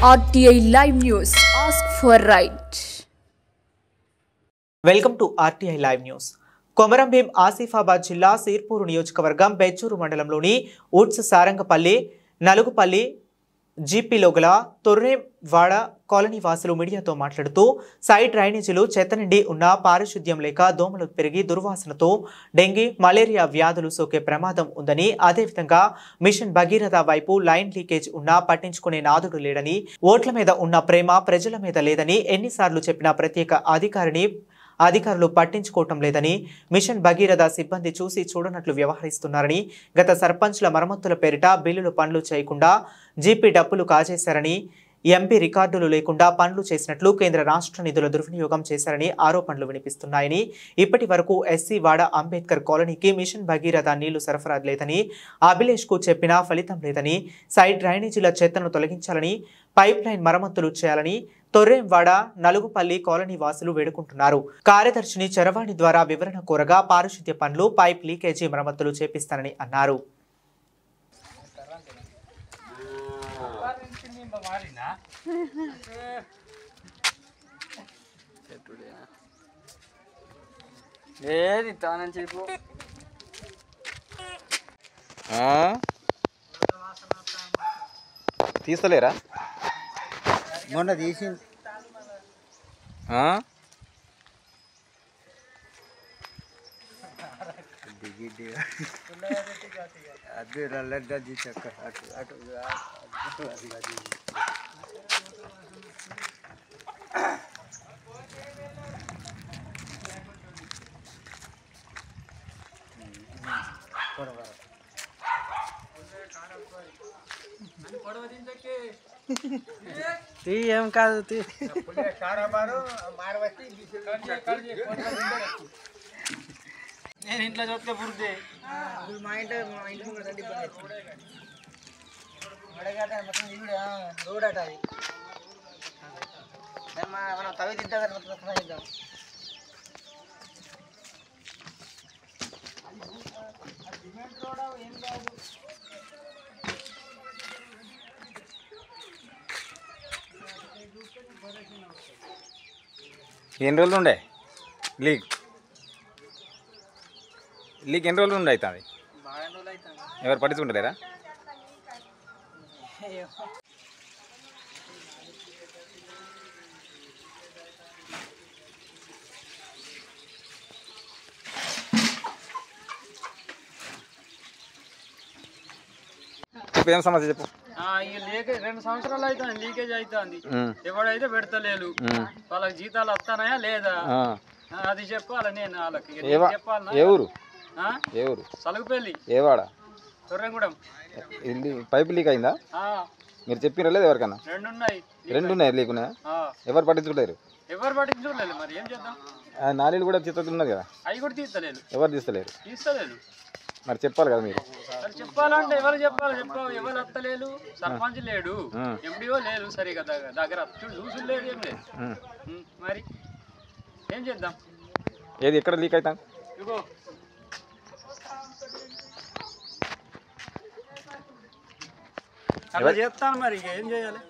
RTI Live News. Ask for right. Welcome to RTI live news. Komaram Bheem Asifabad జిల్లా సిర్పూర్ నియోజకవర్గం బెచ్చూరు మండలంలోని woods Sarangapalli నలుగుపల్లి జీపీలో గల తొర్రేవాడ కాలనీ వాసులు మీడియాతో మాట్లాడుతూ సైడ్ డ్రైనేజీలు చెత్త నిండి ఉన్న పారిశుద్ధ్యం లేక దోమలు పెరిగి దుర్వాసనతో డెంగీ మలేరియా వ్యాధులు సోకే ప్రమాదం ఉందని, అదేవిధంగా మిషన్ భగీరథ వైపు లైన్ లీకేజ్ ఉన్నా పట్టించుకునే నాదుడు లేడని, ఓట్ల మీద ఉన్న ప్రేమ ప్రజల మీద లేదని ఎన్నిసార్లు చెప్పినా ప్రత్యేక అధికారులు పట్టించుకోవటం లేదని, మిషన్ భగీరథ సిబ్బంది చూసి చూడనట్లు వ్యవహరిస్తున్నారని, గత సర్పంచ్ల మరమ్మతుల పేరిట బిల్లులు పనులు చేయకుండా జీపీ డబ్బులు కాజేశారని, ఎంపీ రికార్డులు లేకుండా పనులు చేసినట్లు కేంద్ర రాష్ట్ర నిధుల దుర్వినియోగం చేశారని ఆరోపణలు వినిపిస్తున్నాయని, ఇప్పటి వరకు ఎస్సీ వాడ అంబేద్కర్ కాలనీకి మిషన్ భగీరథ నీళ్లు సరఫరా లేదని, అభిలేష్కు చెప్పినా ఫలితం లేదని, సైడ్ డ్రైనేజీల చెత్తను తొలగించాలని, పైప్ లైన్ మరమ్మతులు చేయాలని తొర్రేంవాడ నలుగుపల్లి కాలనీ వాసులు వేడుకుంటున్నారు. కార్యదర్శిని చరవాణి ద్వారా వివరణ కోరగా పారిశుద్ధ్య పనులు, పైప్ లీకేజీ మరమ్మతులు చేపిస్తానని అన్నారు. తీస్తలేరా? మొన్న తీసింది అది నల్లది చక్క అటు అటు ఏం కాదు నేను ఇంట్లో చూస్తే పుడితే మా ఇంటి రోడ్ అట అది మనం తవి తింటాం. సిమెంట్ రోడ్ ఏం కాదు. ఎన్ని రోజులు ఉండే లీక్ ఎన్ని రోజులు ఉండే అవుతుంది? ఎవరు పట్టించుకుంటారా? చెప్పు, ఏం సమస్య చెప్పు. 2 సంవత్సరాలు అవుతుంది లీకేజ్ అవుతుంది. ఎవడైతే పెడతలేదు, వాళ్ళకి జీతాలు వస్తానయా లేదా అది చెప్పాలి. నేను వాళ్ళకి చెప్పాలి. ఏ ఊరు? సలుగుపల్లి. ఏ వాడ? తొర్రెంగూడెం. పైపు లీక్ అయిందా? మీరు చెప్పినా లేదు ఎవరికన్నా? 2 ఉన్నాయి. 2 ఉన్నాయి లీక్ ఉన్నాయా? ఎవరు పట్టించుకోలేరు? ఎవరు పట్టించుకోలేదు. మరి ఏం చేద్దాం? నాలీలు కూడా తీస్తున్నది కదా, అవి కూడా తీస్తలేదు. ఎవరు తీస్తలేదు? మరి చెప్పాలి కదా మీరు. చెప్పాలంటే ఎవరు చెప్పాలి? ఎవరు వస్తలేదు. సర్పంచ్ లేడు, ఎండిఓ లేదు, సరిగా దగ్గర చూసి లేడు, ఏం లేదు. మరి ఏం చేద్దాం? ఏది ఎక్కడ లీక్ అవుతాం? ఇగో అలా చెప్తాను. మరి ఏం చేయాలి?